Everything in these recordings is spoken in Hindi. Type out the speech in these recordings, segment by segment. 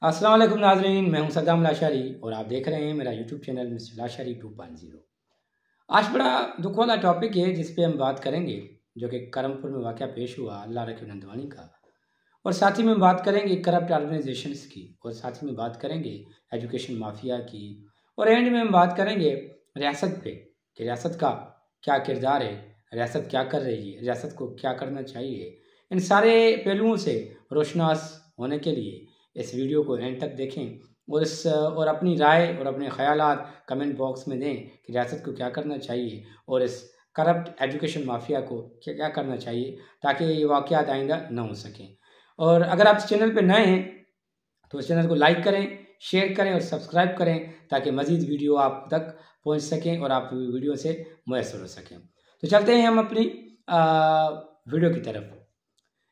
अस्सलाम वालेकुम नाज़रीन, मैं हूं सद्दाम लाशारी और आप देख रहे हैं मेरा यूट्यूब चैनल मिस्टर लाशारी 2.0। आज बड़ा दुख वाला टॉपिक है जिस पे हम बात करेंगे, जो कि करमपुर में वाक़या पेश हुआ अल्लाह रखे नंदवानी का। और साथ ही में बात करेंगे करप्ट ऑर्गेनाइजेशंस की, और साथ ही में बात करेंगे एजुकेशन माफिया की, और एंड में हम बात करेंगे रियासत पे कि रियासत का क्या किरदार है, रियासत क्या कर रही है, रियासत को क्या करना चाहिए। इन सारे पहलुओं से रोशनास होने के लिए इस वीडियो को एंड तक देखें और अपनी राय और अपने ख़यालात कमेंट बॉक्स में दें कि रियासत को क्या करना चाहिए और इस करप्ट एजुकेशन माफिया को क्या क्या करना चाहिए ताकि ये वाक़यात आइंदा न हो सकें। और अगर आप इस चैनल पर नए हैं तो इस चैनल को लाइक करें, शेयर करें और सब्सक्राइब करें ताकि मज़ीद वीडियो आप तक पहुंच सकें और आप वीडियो से मुयसर हो सकें। तो चलते हैं हम अपनी वीडियो की तरफ।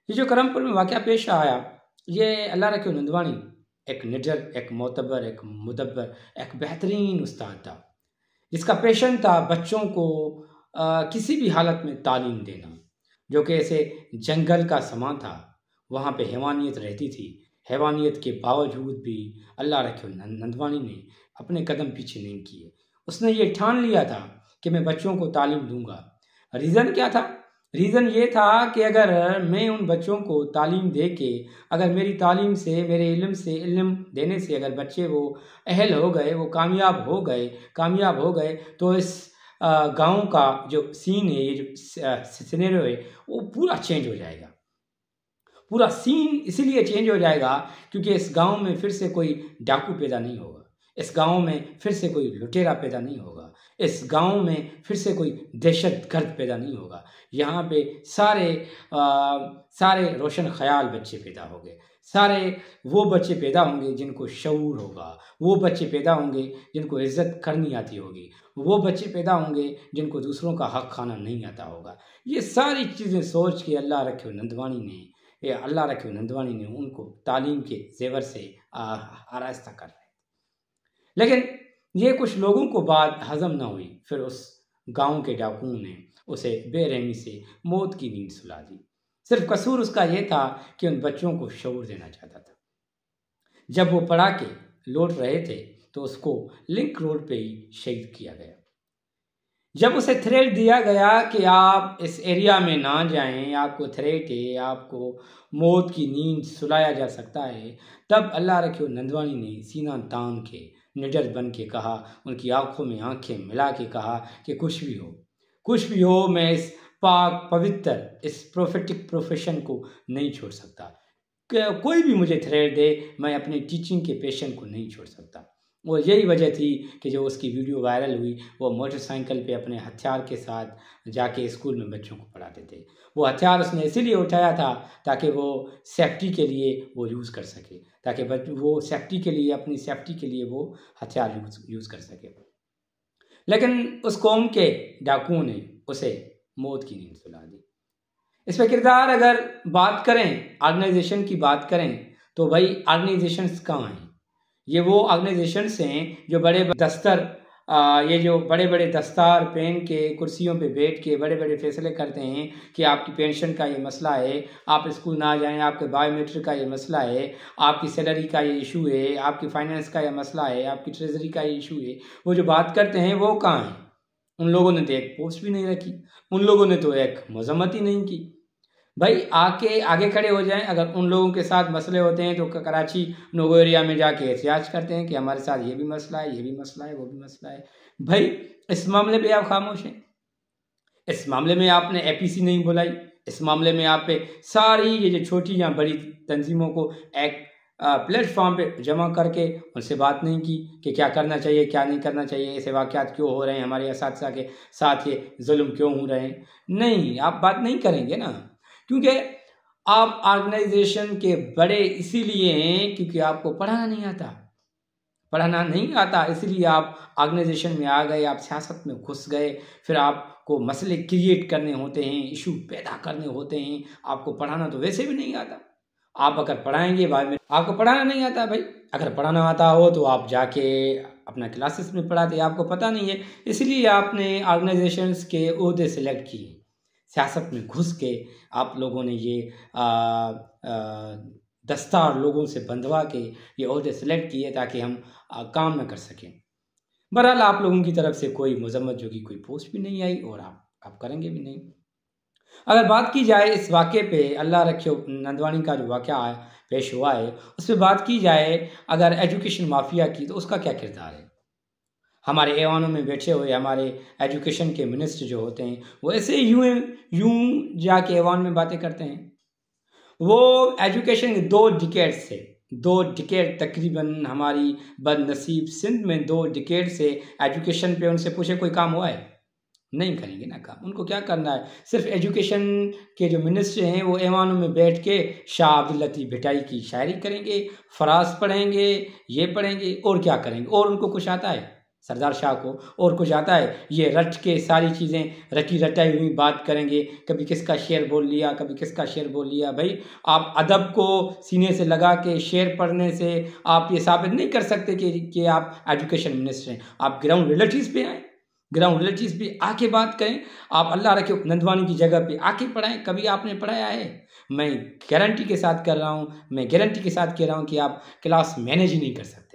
ये जो करमपुर में वाक़या पेश आया, ये अल्लाह रखे नंदवानी एक निडर, एक मोतबर, एक मुदब्बर, एक बेहतरीन उस्ताद था जिसका पैशन था बच्चों को किसी भी हालत में तालीम देना। जो कि ऐसे जंगल का समा था, वहाँ पे हैवानियत रहती थी। हैवानियत के बावजूद भी अल्लाह रखे नंदवानी ने अपने कदम पीछे नहीं किए। उसने ये ठान लिया था कि मैं बच्चों को तालीम दूंगा। रीज़न क्या था? रीज़न ये था कि अगर मैं उन बच्चों को तालीम दे के, अगर मेरी तालीम से, मेरे इल्म से, इल्म देने से अगर बच्चे वो अहल हो गए, वो कामयाब हो गए तो इस गांव का जो सीन है, ये जो सिनेरियो है, वो पूरा चेंज हो जाएगा। पूरा सीन इसीलिए चेंज हो जाएगा क्योंकि इस गांव में फिर से कोई डाकू पैदा नहीं होगा, इस गांव में फिर से कोई लुटेरा पैदा नहीं होगा, इस गांव में फिर से कोई दहशतगर्द पैदा नहीं होगा। यहाँ पे सारे रोशन ख्याल बच्चे पैदा होंगे, सारे वो बच्चे पैदा होंगे जिनको शऊर होगा, वो बच्चे पैदा होंगे जिनको इज्जत करनी आती होगी, वो बच्चे पैदा होंगे जिनको दूसरों का हक खाना नहीं आता होगा। ये सारी चीज़ें सोच के अल्लाह रखे नंदवानी ने उनको तालीम के जेवर से आरास्ता कर रहे थे। लेकिन ये कुछ लोगों को बात हजम ना हुई। फिर उस गांव के डाकुओं ने उसे बेरहमी से मौत की नींद सुला दी। सिर्फ कसूर उसका ये था कि उन बच्चों को शऊर देना चाहता था। जब वो पढ़ा के लौट रहे थे तो उसको लिंक रोड पे ही शहीद किया गया। जब उसे थ्रेट दिया गया कि आप इस एरिया में ना जाएं, आपको थ्रेट है, आपको मौत की नींद सुलाया जा सकता है, तब अल्लाह रखे नंदवानी ने सीना तान के निडर बन के कहा, उनकी आंखों में आंखें मिला के कहा कि कुछ भी हो, मैं इस पाक पवित्र इस प्रोफेटिक प्रोफेशन को नहीं छोड़ सकता। कोई भी मुझे थ्रेट दे, मैं अपने टीचिंग के पैशन को नहीं छोड़ सकता। और यही वजह थी कि जो उसकी वीडियो वायरल हुई, वो मोटरसाइकिल पे अपने हथियार के साथ जाके स्कूल में बच्चों को पढ़ाते थे। वो हथियार उसने इसीलिए उठाया था ताकि वो सेफ्टी के लिए वो यूज़ कर सके, ताकि वो सेफ्टी के लिए, अपनी सेफ्टी के लिए वो हथियार यूज़ कर सके। लेकिन उस कौम के डाकुओं ने उसे मौत की नींद सुला दी। इस पर किरदार अगर बात करें, ऑर्गेनाइजेशन की बात करें, तो भाई ऑर्गेनाइजेशंस कहाँ हैं? ये वो ऑर्गेनाइजेशंस हैं जो ये जो बड़े बड़े दस्तार पहन के कुर्सियों पे बैठ के बड़े बड़े फैसले करते हैं कि आपकी पेंशन का ये मसला है, आप स्कूल ना जाएं, आपके बायोमेट्रिक का ये मसला है, आपकी सैलरी का ये इशू है, आपकी फाइनेंस का ये मसला है, आपकी ट्रेजरी का ये इशू है। वो जो बात करते हैं वो कहाँ हैं? उन लोगों ने तो एक पोस्ट भी नहीं रखी, उन लोगों ने तो एक मजम्मत ही नहीं की। भाई आगे खड़े हो जाएं। अगर उन लोगों के साथ मसले होते हैं तो कराची नोगो एरिया में जाके एहतियाज करते हैं कि हमारे साथ ये भी मसला है, ये भी मसला है, वो भी मसला है। भाई इस मामले पे आप खामोश हैं। इस मामले में आपने एपीसी नहीं बुलाई, इस मामले में आप पे सारी ये जो छोटी या बड़ी तंजीमों को एक प्लेटफॉर्म पे जमा करके उनसे बात नहीं की कि क्या करना चाहिए, क्या नहीं करना चाहिए, ऐसे वाक़यात क्यों हो रहे हैं, हमारे असातिज़ा के साथ ये जुल्म क्यों हो रहे हैं। नहीं, आप बात नहीं करेंगे ना, क्योंकि आप ऑर्गेनाइजेशन के बड़े इसीलिए हैं क्योंकि आपको पढ़ाना नहीं आता, इसलिए आप ऑर्गेनाइजेशन में आ गए, आप सियासत में घुस गए। फिर आपको मसले क्रिएट करने होते हैं, इशू पैदा करने होते हैं। आपको पढ़ाना तो वैसे भी नहीं आता। आप अगर पढ़ाएंगे बाद में, आपको पढ़ाना नहीं आता। भाई अगर पढ़ाना आता हो तो आप जाके अपना क्लासेस में पढ़ाते, आपको पता नहीं है, इसलिए आपने ऑर्गेनाइजेशंस के ओहदे सेलेक्ट किए। सियासत में घुस के आप लोगों ने ये दस्तार लोगों से बंधवा के ये ओहदे सेलेक्ट किए ताकि हम काम न कर सकें। बहरहाल आप लोगों की तरफ से कोई मजम्मत जो कि कोई पोस्ट भी नहीं आई और आप करेंगे भी नहीं। अगर बात की जाए इस वाक़े पे, अल्लाह रखे नंदवानी का जो वाक़या पेश हुआ है उस पर बात की जाए अगर एजुकेशन माफिया की, तो उसका क्या किरदार है। हमारे ऐवानों में बैठे हुए हमारे एजुकेशन के मिनिस्टर जो होते हैं वो ऐसे यूं जाके ऐवान में बातें करते हैं। वो एजुकेशन के 2 डिकेड तकरीबन हमारी बदनसीब सिंध में 2 डिकेड से एजुकेशन पे उनसे पूछे कोई काम हुआ है? नहीं करेंगे ना काम। उनको क्या करना है, सिर्फ एजुकेशन के जो मिनिस्टर हैं वो ऐवानों में बैठ के शाह अब्दुल लतीफ़ भिटाई की शायरी करेंगे, फराज पढ़ेंगे, ये पढ़ेंगे और क्या करेंगे। और उनको कुछ आता है? सरदार शाह को और कुछ आता है? ये रट के सारी चीज़ें रटी रटाई हुई बात करेंगे, कभी किसका शेर बोल लिया, कभी किसका शेर बोल लिया। भाई आप अदब को सीने से लगा के शेर पढ़ने से आप ये साबित नहीं कर सकते कि आप एजुकेशन मिनिस्टर हैं। आप ग्राउंड रियलिटीज़ पे आएँ, ग्राउंड रियलिटीज़ पे आके बात करें। आप अल्लाह रखे नंदवानी की जगह पे आके पढ़ाएं। कभी आपने पढ़ाया है? मैं गारंटी के साथ कर रहा हूँ, मैं गारंटी के साथ कह रहा हूँ कि आप क्लास मैनेज ही नहीं कर सकते।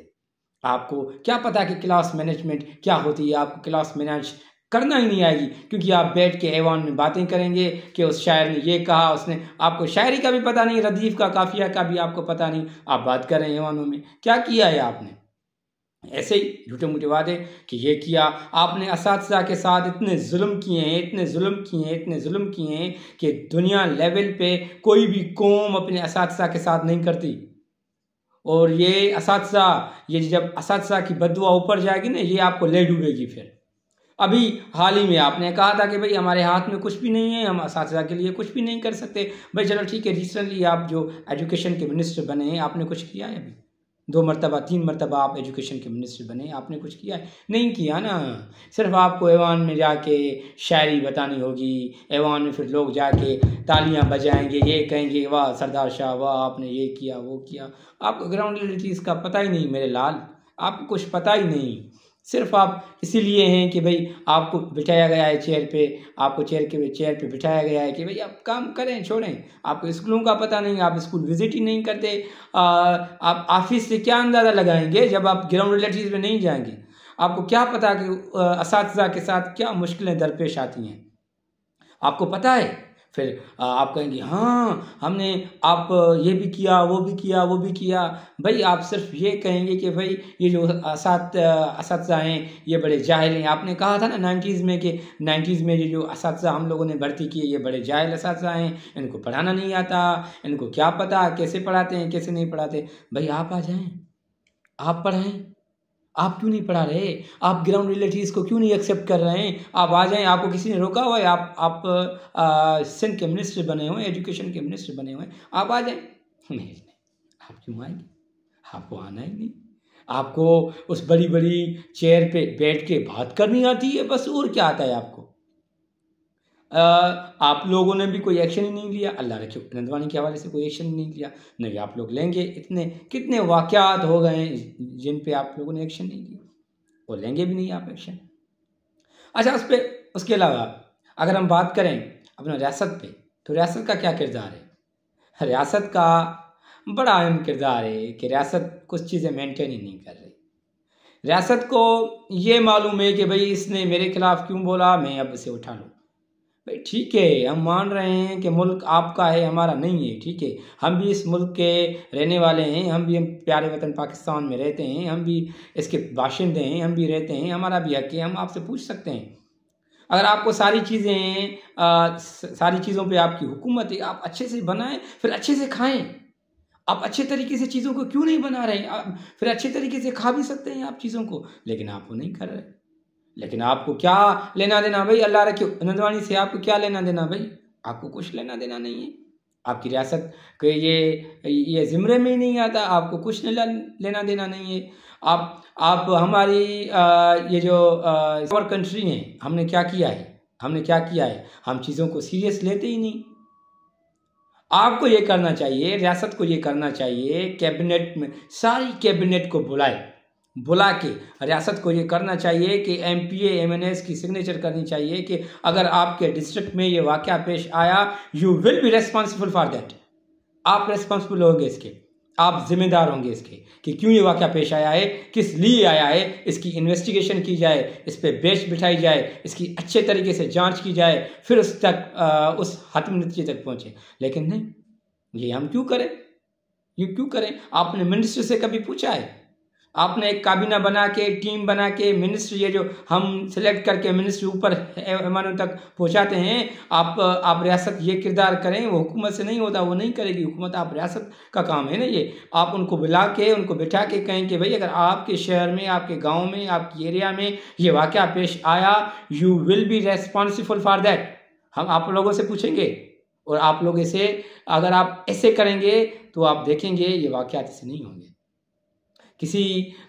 आपको क्या पता कि क्लास मैनेजमेंट क्या होती है, आपको क्लास मैनेज करना ही नहीं आएगी, क्योंकि आप बैठ के ऐवान में बातें करेंगे कि उस शायर ने ये कहा, उसने, आपको शायरी का भी पता नहीं, रदीफ़ का, काफिया का भी आपको पता नहीं, आप बात कर रहे हैं ऐवानों में। क्या किया है आपने? ऐसे ही झूठे मूठे वादे कि ये किया आपने। असातिज़ा के साथ इतने जुल्म किए हैं, इतने जुल्म किए हैं, इतने जुल्म किए हैं कि दुनिया लेवल पे कोई भी कौम अपने असातिज़ा के साथ नहीं करती। और ये असातिज़ा, ये जब असातिज़ा की बददुआ ऊपर जाएगी ना, ये आपको ले डूबेगी। फिर अभी हाल ही में आपने कहा था कि भाई हमारे हाथ में कुछ भी नहीं है, हम असातिज़ा के लिए कुछ भी नहीं कर सकते। भाई चलो ठीक है, रिसेंटली आप जो एजुकेशन के मिनिस्टर बने हैं, आपने कुछ किया है? अभी 2 मरतबा 3 मरतबा आप एजुकेशन के मिनिस्टर बने, आपने कुछ किया है? नहीं किया ना। सिर्फ आपको ऐवान में जाके शायरी बतानी होगी, ऐवान में फिर लोग जाके तालियां बजाएंगे, ये कहेंगे वाह सरदार शाह, वाह आपने ये किया वो किया। आपको ग्राउंड रियलिटीज़ का पता ही नहीं मेरे लाल, आपको कुछ पता ही नहीं। सिर्फ आप इसीलिए हैं कि भाई आपको बिठाया गया है चेयर पे, आपको चेयर पे बिठाया गया है कि भाई आप काम करें, छोड़ें। आपको स्कूलों का पता नहीं, आप स्कूल विजिट ही नहीं करते। आप ऑफिस से क्या अंदाज़ा लगाएंगे जब आप ग्राउंड रियलिटीज़ में नहीं जाएंगे? आपको क्या पता कि असातिज़ा के साथ क्या मुश्किलें दरपेश आती हैं? आपको पता है? फिर आप कहेंगे हाँ हमने, आप ये भी किया, वो भी किया, वो भी किया। भाई आप सिर्फ ये कहेंगे कि भाई ये जो असातिज़ा हैं ये बड़े जाहिल हैं। आपने कहा था ना 90s में कि 90s में ये जो असातिज़ा हम लोगों ने भर्ती किए ये बड़े जाहिल असातिज़ा हैं, इनको पढ़ाना नहीं आता, इनको क्या पता कैसे पढ़ाते हैं कैसे नहीं पढ़ाते। भाई आप आ जाएं, आप पढ़ाएं। आप क्यों नहीं पढ़ा रहे? आप ग्राउंड रियलिटीज़ को क्यों नहीं एक्सेप्ट कर रहे हैं? आप आ जाएं, आपको किसी ने रोका हुआ है? आप सिंध के मिनिस्टर बने हुए, एजुकेशन के मिनिस्टर बने हुए, आप आ जाएं। नहीं, आप क्यों आएंगे? आपको आना ही नहीं। आपको उस बड़ी बड़ी चेयर पे बैठ के बात करनी आती है बस, और क्या आता है आपको? आप लोगों ने भी कोई एक्शन ही नहीं लिया, अल्लाह रखे नंदवानी के हवाले से कोई एक्शन नहीं लिया। नहीं आप लोग लेंगे, इतने कितने वाक़यात हो गए हैं जिन पे आप लोगों ने एक्शन नहीं लिया, और लेंगे भी नहीं आप एक्शन। अच्छा उसके अलावा अगर हम बात करें अपना रियासत पे, तो रियासत का क्या किरदार है? रियासत का बड़ा अहम किरदार है कि रियासत कुछ चीज़ें मेंटेन ही नहीं कर रही। रियासत को ये मालूम है कि भाई इसने मेरे खिलाफ क्यों बोला, मैं अब इसे उठा लूँ। भाई ठीक है, हम मान रहे हैं कि मुल्क आपका है, हमारा नहीं है, ठीक है। हम भी इस मुल्क के रहने वाले हैं, हम प्यारे वतन पाकिस्तान में रहते हैं, हम भी इसके बाशिंदे हैं, हम भी रहते हैं, हमारा भी हक है, हम आपसे पूछ सकते हैं। अगर आपको सारी चीज़ों पे आपकी हुकूमत है, आप अच्छे से बनाएं, फिर अच्छे से खाएं। आप अच्छे तरीके से चीज़ों को क्यों नहीं बना रहे? आप फिर अच्छे तरीके से खा भी सकते हैं आप चीज़ों को, लेकिन आप वो नहीं कर रहे। लेकिन आपको क्या लेना देना भाई, अल्लाह रखे नंदवानी से आपको क्या लेना देना भाई? आपको कुछ लेना देना नहीं है। आपकी रियासत के ये ज़िम्मे में ही नहीं आता, आपको कुछ लेना देना नहीं है। आप हमारी ये जो और कंट्री हैं, हमने क्या किया है? हम चीज़ों को सीरियस लेते ही नहीं। आपको ये करना चाहिए, रियासत को ये करना चाहिए, कैबिनेट में सारी कैबिनेट को बुला के रियासत को ये करना चाहिए कि MPA MNS की सिग्नेचर करनी चाहिए कि अगर आपके डिस्ट्रिक्ट में ये वाक़या पेश आया, you will be responsible for that. आप रेस्पॉन्सिबल होंगे इसके। आप जिम्मेदार होंगे इसके कि क्यों ये वाक़या पेश आया है, किस लिए आया है, इसकी इन्वेस्टिगेशन की जाए, इस पर बेंच बिठाई जाए, इसकी अच्छे तरीके से जांच की जाए, फिर उस तक उस हतम नतीजे तक पहुँचे। लेकिन नहीं, ये हम क्यों करें, ये क्यों करें? आपने मिनिस्टर से कभी पूछा है? आपने एक काबीना बना के, टीम बना के, मिनिस्टर ये जो हम सिलेक्ट करके मिनिस्टर ऊपर ऐवानों तक पहुंचाते हैं, आप रियासत ये किरदार करें, वो हुकूमत से नहीं होता, वो नहीं करेगी हुकूमत, आप रियासत का काम है ना ये। आप उनको बुला के, उनको बिठा के कहें कि भाई अगर आपके शहर में, आपके गाँव में, आपकी एरिया में ये वाक़या पेश आया, you will be responsible for that. हम आप लोगों से पूछेंगे और आप लोग इसे, अगर आप ऐसे करेंगे तो आप देखेंगे ये वाक़यात ऐसे नहीं होंगे, किसी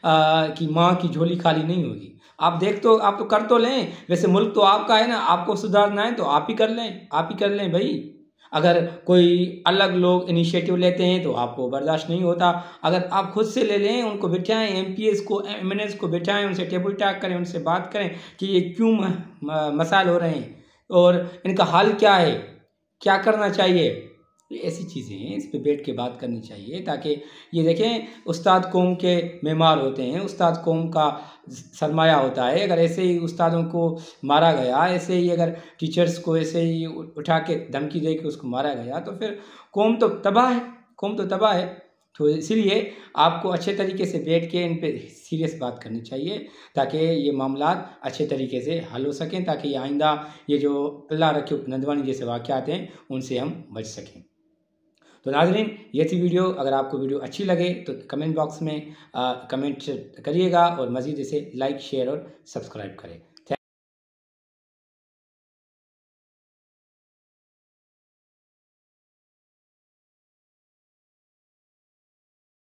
की माँ की झोली खाली नहीं होगी। आप तो कर तो लें, वैसे मुल्क तो आपका है ना, आपको सुधारना है तो आप ही कर लें, आप ही कर लें भाई। अगर कोई अलग लोग इनिशिएटिव लेते हैं तो आपको बर्दाश्त नहीं होता, अगर आप खुद से ले लें, उनको बिठाएं, MPs को, MNS को बिठाएं, उनसे टेबल टॉक करें, उनसे बात करें कि ये क्यों मसाइल हो रहे हैं और इनका हल क्या है, क्या करना चाहिए। ऐसी चीज़ें हैं, इस पे बैठ के बात करनी चाहिए, ताकि ये देखें उस्ताद कौम के मेमार होते हैं, उस्ताद कौम का सरमाया होता है। अगर ऐसे ही उस्तादों को मारा गया, ऐसे ही अगर टीचर्स को ऐसे ही उठा के धमकी दे के उसको मारा गया, तो फिर कौम तो तबाह है, कौम तो तबाह है। तो इसीलिए आपको अच्छे तरीके से बैठ के इन पे सीरियस बात करनी चाहिए, ताकि ये मामलात अच्छे तरीके से हल हो सकें, ताकि आइंदा ये जो अल्लाह रखे नंदवानी जैसे वाक़यात हैं उनसे हम बच सकें। तो नाज़रीन, ये थी वीडियो। अगर आपको वीडियो अच्छी लगे तो कमेंट बॉक्स में कमेंट करिएगा और मज़ीद इसे लाइक, शेयर और सब्सक्राइब करें।